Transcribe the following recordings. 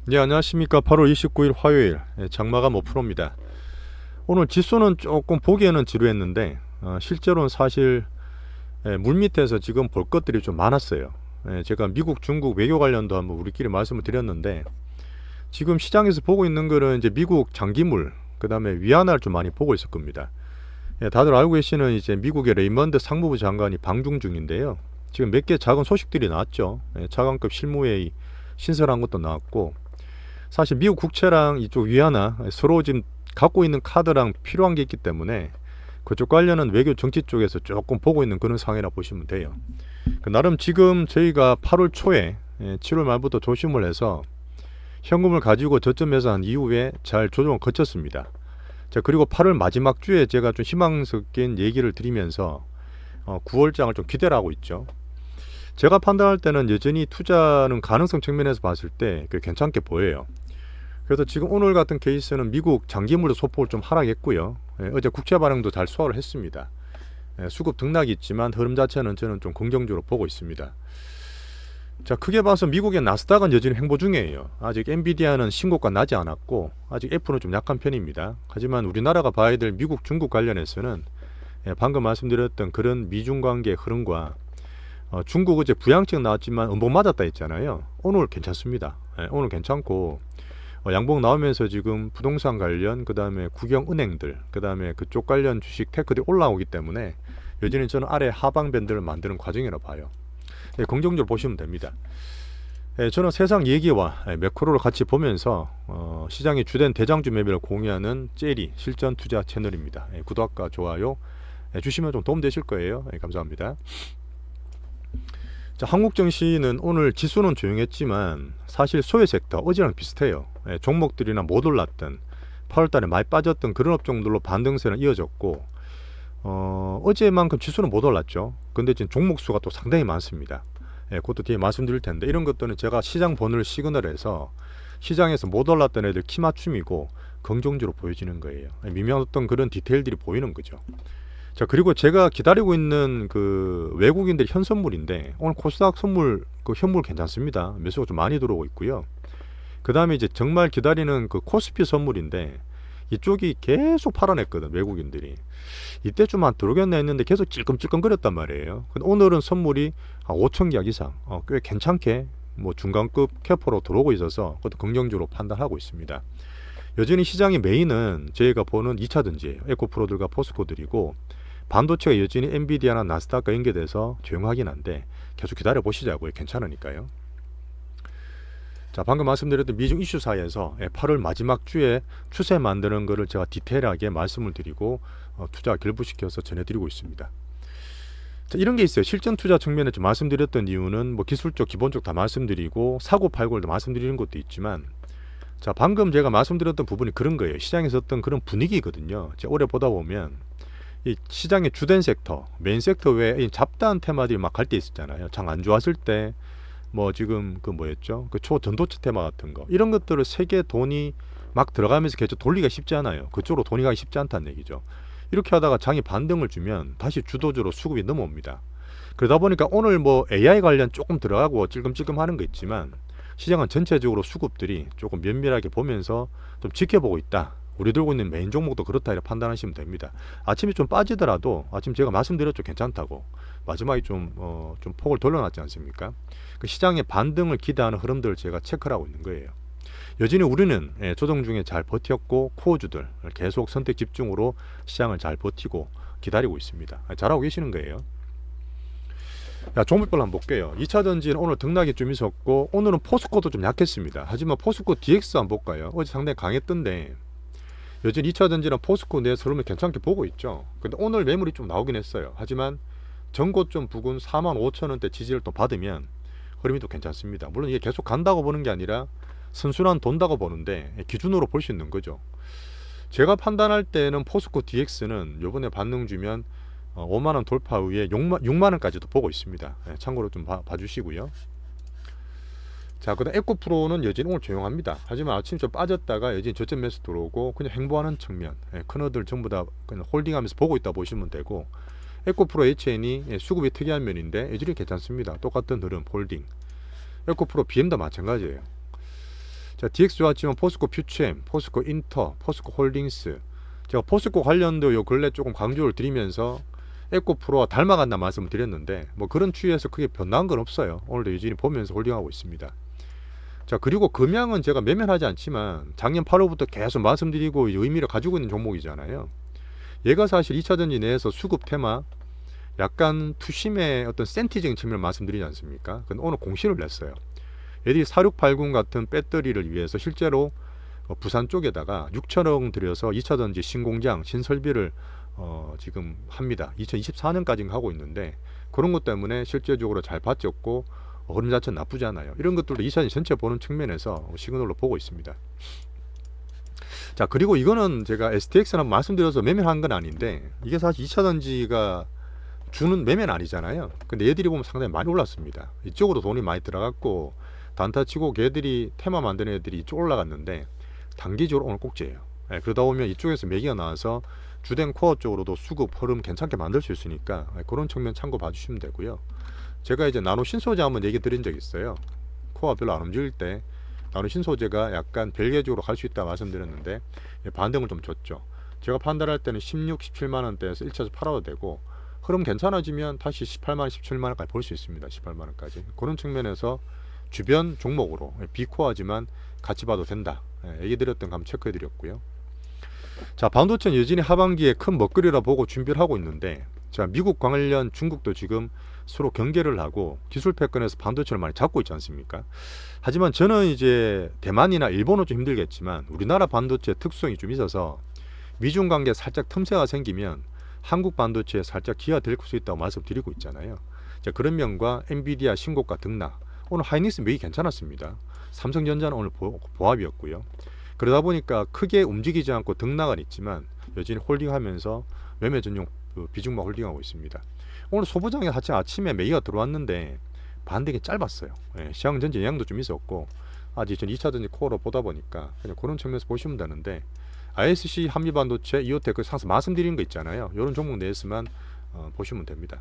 네, 안녕하십니까. 8월 29일 화요일 장마감 5%입니다. 오늘 지수는 조금 보기에는 지루했는데 실제로는 사실 물밑에서 지금 볼 것들이 좀 많았어요. 제가 미국, 중국 외교 관련도 한번 우리끼리 말씀을 드렸는데 지금 시장에서 보고 있는 거는 이제 미국 장기물, 그 다음에 위안화를 좀 많이 보고 있을 겁니다. 다들 알고 계시는 이제 미국의 레이먼드 상무부 장관이 방중 중인데요. 지금 몇 개 작은 소식들이 나왔죠. 차관급 실무회의 신설한 것도 나왔고, 사실 미국 국채랑 이쪽 위안화 서로 지금 갖고 있는 카드랑 필요한 게 있기 때문에 그쪽 관련은 외교 정치 쪽에서 조금 보고 있는 그런 상황이라 보시면 돼요. 나름 지금 저희가 8월 초에 7월 말부터 조심을 해서 현금을 가지고 저점 매수한 이후에 잘 조정을 거쳤습니다. 자, 그리고 8월 마지막 주에 제가 좀 희망 섞인 얘기를 드리면서 9월장을 좀 기대를 하고 있죠. 제가 판단할 때는 여전히 투자는 가능성 측면에서 봤을 때 괜찮게 보여요. 그래서 지금 오늘 같은 케이스는 미국 장기물도 소폭을 좀 하락했고요. 어제 국채 반응도 잘 소화를 했습니다. 수급 등락이 있지만 흐름 자체는 저는 좀 긍정적으로 보고 있습니다. 자, 크게 봐서 미국의 나스닥은 여전히 횡보 중이에요. 아직 엔비디아는 신고가 나지 않았고 아직 애플은 좀 약한 편입니다. 하지만 우리나라가 봐야 될 미국, 중국 관련해서는 방금 말씀드렸던 그런 미중 관계 흐름과 중국 어제 부양책 나왔지만 음봉 맞았다 했잖아요. 오늘 괜찮습니다. 오늘 괜찮고 양봉 나오면서 지금 부동산 관련, 그 다음에 국영은행들, 그 다음에 그쪽 관련 주식 테크들이 올라오기 때문에 여전히 저는 아래 하방 밴드를 만드는 과정이라 봐요. 긍정적으로 보시면 됩니다. 저는 세상 얘기와 매크로를 같이 보면서 시장의 주된 대장주 매매를 공유하는 젤리 실전 투자 채널입니다. 구독과 좋아요 주시면 좀 도움 되실 거예요. 감사합니다. 자, 한국 증시는 오늘 지수는 조용했지만 사실 소외 섹터 어제랑 비슷해요. 종목들이나 못 올랐던 8월달에 많이 빠졌던 그런 업종들로 반등세는 이어졌고 어제만큼 지수는 못 올랐죠. 근데 지금 종목 수가 또 상당히 많습니다. 그것도 뒤에 말씀드릴 텐데 이런 것들은 제가 시장 번호를 시그널해서 시장에서 못 올랐던 애들 키 맞춤이고 긍정적으로 보여지는 거예요. 미묘한 그런 디테일들이 보이는 거죠. 자, 그리고 제가 기다리고 있는 그 외국인들 현 선물인데 오늘 코스닥 선물 그 현물 괜찮습니다. 매수가 좀 많이 들어오고 있고요. 그 다음에 이제 정말 기다리는 그 코스피 선물인데 이쪽이 계속 팔아냈거든, 외국인들이. 이때 좀 안 들어오겠나 했는데 계속 찔끔찔끔 거렸단 말이에요. 근데 오늘은 선물이 5천 계약 이상 꽤 괜찮게 뭐 중간급 캐퍼로 들어오고 있어서 그것도 긍정적으로 판단하고 있습니다. 여전히 시장의 메인은 저희가 보는 2차전지예요. 에코프로들과 포스코들이고 반도체가 여전히 엔비디아나 나스닥과 연계돼서 조용하긴 한데 계속 기다려 보시자고요. 괜찮으니까요. 자, 방금 말씀드렸던 미중 이슈 사이에서 8월 마지막 주에 추세 만드는 거를 제가 디테일하게 말씀을 드리고 투자 결부시켜서 전해드리고 있습니다. 자, 이런 게 있어요. 실전 투자 측면에 좀 말씀드렸던 이유는 뭐 기술적, 기본적 다 말씀드리고 사고 팔고를 말씀드리는 것도 있지만, 자, 방금 제가 말씀드렸던 부분이 그런 거예요. 시장에서 어떤 그런 분위기거든요. 제가 오래 보다 보면 이 시장의 주된 섹터, 메인 섹터 외에 잡다한 테마들이 막 갈 때 있었잖아요. 장 안 좋았을 때 뭐 지금 그 뭐였죠? 그 초전도체 테마 같은 거 이런 것들을 세계 돈이 막 들어가면서 계속 돌리기가 쉽지 않아요. 그쪽으로 돈이 가기 쉽지 않다는 얘기죠. 이렇게 하다가 장이 반등을 주면 다시 주도주로 수급이 넘어옵니다. 그러다 보니까 오늘 뭐 AI 관련 조금 들어가고 찔끔찔끔 하는 거 있지만 시장은 전체적으로 수급들이 조금 면밀하게 보면서 좀 지켜보고 있다. 우리 들고 있는 메인 종목도 그렇다 이렇게 판단하시면 됩니다. 아침에 좀 빠지더라도 아침 제가 말씀드렸죠, 괜찮다고. 마지막에 좀 폭을 돌려놨지 않습니까? 그 시장의 반등을 기대하는 흐름들을 제가 체크를 하고 있는 거예요. 여전히 우리는 조정 중에 잘 버텼고 코어주들 계속 선택 집중으로 시장을 잘 버티고 기다리고 있습니다. 잘하고 계시는 거예요. 야, 종목별로 한번 볼게요. 2차전지는 오늘 등락이 좀 있었고 오늘은 포스코도 좀 약했습니다. 하지만 포스코 DX 한번 볼까요? 어제 상당히 강했던데 여전히 2차전지는 포스코 내에서 흐름을 괜찮게 보고 있죠. 근데 오늘 매물이 좀 나오긴 했어요. 하지만 전고점 부근 45,000원대 지지를 또 받으면 흐름이 또 괜찮습니다. 물론 이게 계속 간다고 보는 게 아니라 선순환 돈다고 보는데 기준으로 볼 수 있는 거죠. 제가 판단할 때는 포스코 DX는 요번에 반등 주면 5만원 돌파 후에 6만원까지도 보고 있습니다. 참고로 좀 봐주시고요. 자, 그 다음 에코프로는 여전히 오늘 조용합니다. 하지만 아침 좀 빠졌다가 여전히 저점 매수 들어오고 그냥 행보하는 측면, 큰어들 전부 다 그냥 홀딩하면서 보고 있다 보시면 되고, 에코프로 HN이 수급이 특이한 면인데 여전히 괜찮습니다. 똑같은 흐름 홀딩. 에코프로 BM도 마찬가지예요. 자, DX 좋았지만 포스코 퓨처엠, 포스코 인터, 포스코 홀딩스, 제가 포스코 관련도 요 근래 조금 강조를 드리면서 에코프로와 닮아간다 말씀을 드렸는데 뭐 그런 추이에서 크게 변화한 건 없어요. 오늘도 여전히 보면서 홀딩하고 있습니다. 자, 그리고 금양은 제가 매매하지 않지만 작년 8월부터 계속 말씀드리고 의미를 가지고 있는 종목이잖아요. 얘가 사실 2차전지 내에서 수급 테마, 약간 투심의 어떤 센티적인 측면을 말씀드리지 않습니까? 근데 오늘 공시를 냈어요. 얘들이 4680 같은 배터리를 위해서 실제로 부산 쪽에다가 6천억 들여서 2차전지 신공장, 신설비를 지금 합니다. 2024년까지 하고 있는데 그런 것 때문에 실제적으로 잘 받쳤고 흐름 자체는 나쁘지 않아요. 이런 것들도 2차전지 전체 보는 측면에서 시그널로 보고 있습니다. 자, 그리고 이거는 제가 STX는 말씀드려서 매매한 건 아닌데 이게 사실 2차전지가 주는 매매는 아니잖아요. 근데 얘들이 보면 상당히 많이 올랐습니다. 이쪽으로 돈이 많이 들어갔고 단타치고 걔들이 테마 만드는 애들이 이쪽 올라갔는데 단기적으로 오늘 꼭지예요. 네, 그러다 보면 이쪽에서 매기가 나와서 주된 코어 쪽으로도 수급 흐름 괜찮게 만들 수 있으니까 그런 측면 참고 봐주시면 되고요. 제가 이제 나노 신소재 한번 얘기 드린 적 있어요. 코어 별로 안 움직일 때 나노 신소재가 약간 별개적으로 갈 수 있다 말씀드렸는데 반등을 좀 줬죠. 제가 판단할 때는 16, 17만 원대에서 1차에서 팔아도 되고 흐름 괜찮아지면 다시 18만 원, 17만 원까지 볼 수 있습니다. 18만 원까지. 그런 측면에서 주변 종목으로 비코어지만 같이 봐도 된다. 얘기 드렸던 거 한번 체크해 드렸고요. 자, 반도체는 여전히 하반기에 큰 먹거리라 보고 준비를 하고 있는데 자, 미국 관련 중국도 지금 서로 경계를 하고 기술 패권에서 반도체를 많이 잡고 있지 않습니까? 하지만 저는 이제 대만이나 일본은 좀 힘들겠지만 우리나라 반도체 특성이 좀 있어서 미중 관계 살짝 틈새가 생기면 한국 반도체에 살짝 기아 될 수 있다고 말씀드리고 있잖아요. 자, 그런 면과 엔비디아 신고가 등락, 오늘 하이닉스 매기 괜찮았습니다. 삼성전자는 오늘 보합이었고요. 그러다 보니까 크게 움직이지 않고 등락은 있지만 여전히 홀딩하면서 매매 전용 비중만 홀딩하고 있습니다. 오늘 소부장에 아침에 매기가 들어왔는데 반등이 짧았어요. 시장 전체 영향도 좀 있었고 아직 전 2차전지 코어로 보다 보니까 그냥 그런 측면에서 보시면 되는데 ISC 한미반도체, 이오테크 상승 말씀드린 거 있잖아요. 이런 종목 내에서만 보시면 됩니다.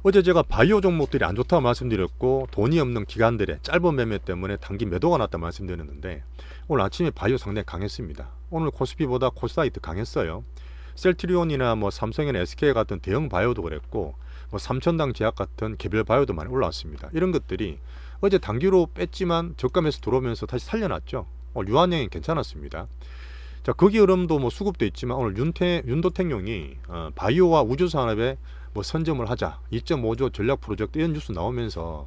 어제 제가 바이오 종목들이 안 좋다고 말씀드렸고 돈이 없는 기관들의 짧은 매매 때문에 단기 매도가 났다 말씀드렸는데 오늘 아침에 바이오 상당히 강했습니다. 오늘 코스피보다 코스닥이 더 강했어요. 셀트리온이나 뭐 삼성이나 SK 같은 대형 바이오도 그랬고 뭐 삼천당 제약 같은 개별 바이오도 많이 올라왔습니다. 이런 것들이 어제 단기로 뺐지만 저감에서 들어오면서 다시 살려놨죠. 유한양이 괜찮았습니다. 자, 거기 흐름도 뭐 수급도 있지만 오늘 윤도택용이 바이오와 우주산업에 뭐 선점을 하자 2.5조 전략 프로젝트 이런 뉴스 나오면서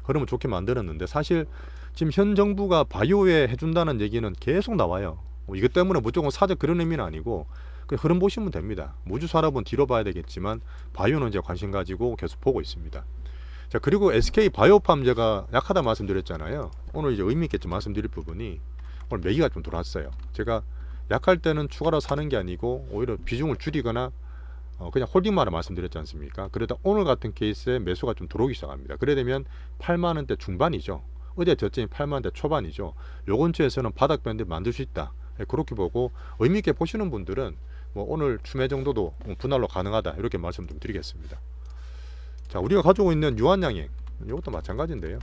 흐름을 좋게 만들었는데 사실 지금 현 정부가 바이오에 해준다는 얘기는 계속 나와요. 이것 때문에 무조건 사적 그런 의미는 아니고 그 흐름 보시면 됩니다. 우주산업은 뒤로 봐야 되겠지만 바이오는 이제 관심 가지고 계속 보고 있습니다. 자, 그리고 SK 바이오팜 제가 약하다 말씀드렸잖아요. 오늘 이제 의미 있게 좀 말씀드릴 부분이 오늘 매기가 좀 들어왔어요. 제가 약할 때는 추가로 사는 게 아니고 오히려 비중을 줄이거나 그냥 홀딩만을 말씀드렸지 않습니까? 그러다 오늘 같은 케이스에 매수가 좀 들어오기 시작합니다. 그래 되면 8만 원대 중반이죠. 어제 저점이 8만 원대 초반이죠. 요 근처에서는 바닥 밴드 만들 수 있다. 그렇게 보고 의미 있게 보시는 분들은 뭐 오늘 추매 정도도 분할로 가능하다. 이렇게 말씀 좀 드리겠습니다. 자, 우리가 가지고 있는 유한양행 이것도 마찬가지인데요.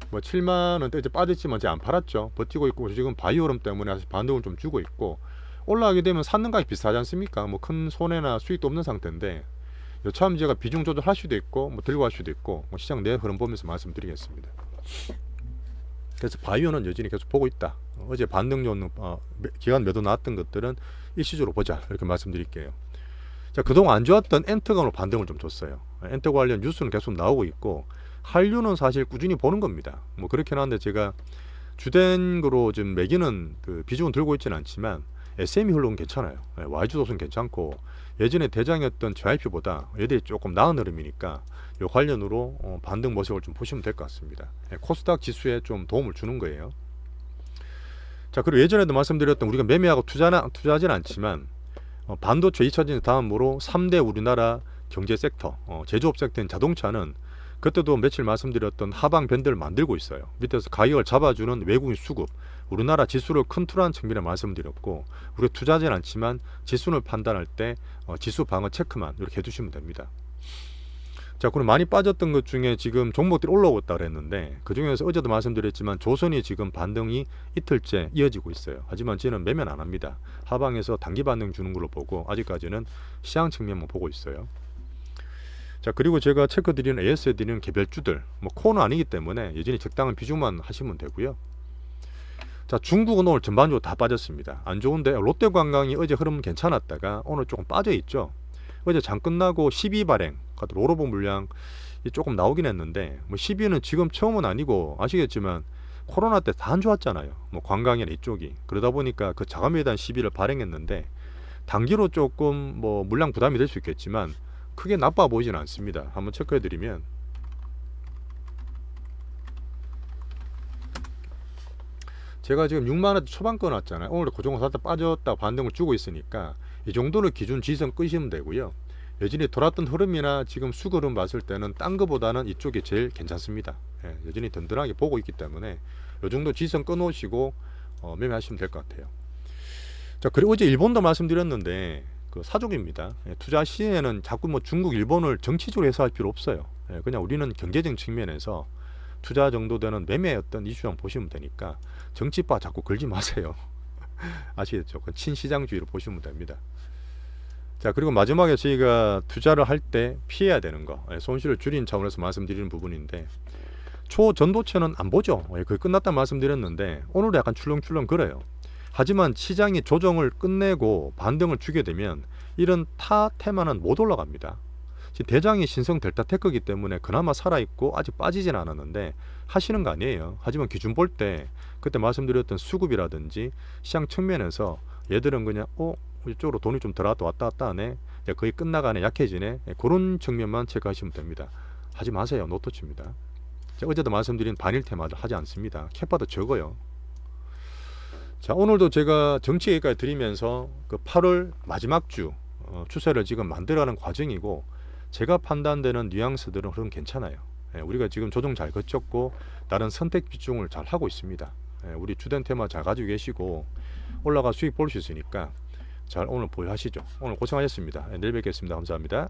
뭐 7만 원대 이제 빠졌지만 이제 안 팔았죠. 버티고 있고 지금 바이오 흐름 때문에 반등을 좀 주고 있고 올라가게 되면 샀는 가격이 비슷하지 않습니까? 뭐 큰 손해나 수익도 없는 상태인데 여차하면 제가 비중 조절할 수도 있고 뭐 들고 갈 수도 있고 뭐 시장 내 흐름 보면서 말씀드리겠습니다. 그래서 바이오는 여전히 계속 보고 있다. 어제 반등용 기간 매도 나왔던 것들은 일시적으로 보자 이렇게 말씀드릴게요. 자, 그동안 안 좋았던 엔터가 오늘 반등을 좀 줬어요. 엔터 관련 뉴스는 계속 나오고 있고 한류는 사실 꾸준히 보는 겁니다. 뭐 그렇긴 한데 제가 주된 거로 지금 매기는 그 비중은 들고 있지는 않지만 SME 흘러는 괜찮아요. YG조선 괜찮고 예전에 대장이었던 JYP보다 얘들이 조금 나은 흐름이니까 이 관련으로 반등 모습을 좀 보시면 될 것 같습니다. 코스닥 지수에 좀 도움을 주는 거예요. 자, 그리고 예전에도 말씀드렸던 우리가 매매하고 투자하지는 않지만 반도체 2차전지 다음으로 3대 우리나라 경제 섹터, 제조업 섹터인 자동차는 그때도 며칠 말씀드렸던 하방 밴드를 만들고 있어요. 밑에서 가격을 잡아주는 외국인 수급, 우리나라 지수를 컨트롤하는 측면에 말씀드렸고 우리가 투자하지는 않지만 지수를 판단할 때 지수 방어 체크만 이렇게 해주시면 됩니다. 자, 그럼 많이 빠졌던 것 중에 지금 종목들이 올라오고 있다 그랬는데, 그 중에서 어제도 말씀드렸지만 조선이 지금 반등이 이틀째 이어지고 있어요. 하지만 저는 매면 안 합니다. 하방에서 단기 반등 주는 걸로 보고 아직까지는 시장 측면만 보고 있어요. 자, 그리고 제가 체크 드리는 AS 드리는 개별주들, 뭐 코어는 아니기 때문에 여전히 적당한 비중만 하시면 되고요. 자, 중국은 오늘 전반적으로 다 빠졌습니다. 안 좋은데 롯데관광이 어제 흐름 괜찮았다가 오늘 조금 빠져 있죠. 어제 장 끝나고 12발행 로로보 물량이 조금 나오긴 했는데, 뭐 12는 지금 처음은 아니고 아시겠지만 코로나 때 다 안 좋았잖아요. 뭐 관광이나 이쪽이. 그러다 보니까 그 자금에 대한 시비를 발행했는데 단기로 조금 뭐 물량 부담이 될 수 있겠지만 크게 나빠 보이지는 않습니다. 한번 체크해 드리면, 제가 지금 6만원 초반 꺼놨잖아요. 오늘도 그 정도 살짝 빠졌다 반등을 주고 있으니까 이 정도는 기준 지선 끄시면 되고요. 여전히 돌았던 흐름이나 지금 수그름 봤을 때는 딴 거보다는 이쪽이 제일 괜찮습니다. 예, 여전히 든든하게 보고 있기 때문에 이 정도 지선 꺼놓으시고 매매하시면 될 것 같아요. 자, 그리고 어제 일본도 말씀드렸는데 그 사족입니다. 예, 투자 시에는 자꾸 뭐 중국, 일본을 정치적으로 해석할 필요 없어요. 예, 그냥 우리는 경제적 측면에서 투자 정도 되는 매매의 어떤 이슈랑 보시면 되니까 정치바 자꾸 걸지 마세요. 아시겠죠? 친시장주의로 보시면 됩니다. 자, 그리고 마지막에 저희가 투자를 할 때 피해야 되는 거, 손실을 줄이는 차원에서 말씀드리는 부분인데, 초전도체는 안 보죠. 거의 끝났다 말씀드렸는데 오늘도 약간 출렁출렁 그래요. 하지만 시장이 조정을 끝내고 반등을 주게 되면 이런 타 테마는 못 올라갑니다. 지금 대장이 신성 델타 테크이기 때문에 그나마 살아있고 아직 빠지진 않았는데 하시는 거 아니에요. 하지만 기준 볼 때 그때 말씀드렸던 수급이라든지 시장 측면에서 얘들은 그냥 이쪽으로 돈이 좀 들어왔다 왔다 갔다 하네, 거의 끝나가네, 약해지네, 그런 측면만 체크하시면 됩니다. 하지 마세요. 노터치입니다. 어제도 말씀드린 반일 테마도 하지 않습니다. 캐파도 적어요. 자, 오늘도 제가 정치 얘기까지 드리면서 그 8월 마지막 주 추세를 지금 만들어가는 과정이고, 제가 판단되는 뉘앙스들은 흐름 괜찮아요. 우리가 지금 조정 잘 거쳤고 다른 선택 비중을 잘 하고 있습니다. 우리 주된 테마 잘 가지고 계시고 올라가 수익 볼 수 있으니까 잘 오늘 보유하시죠. 오늘 고생하셨습니다. 내일 뵙겠습니다. 감사합니다.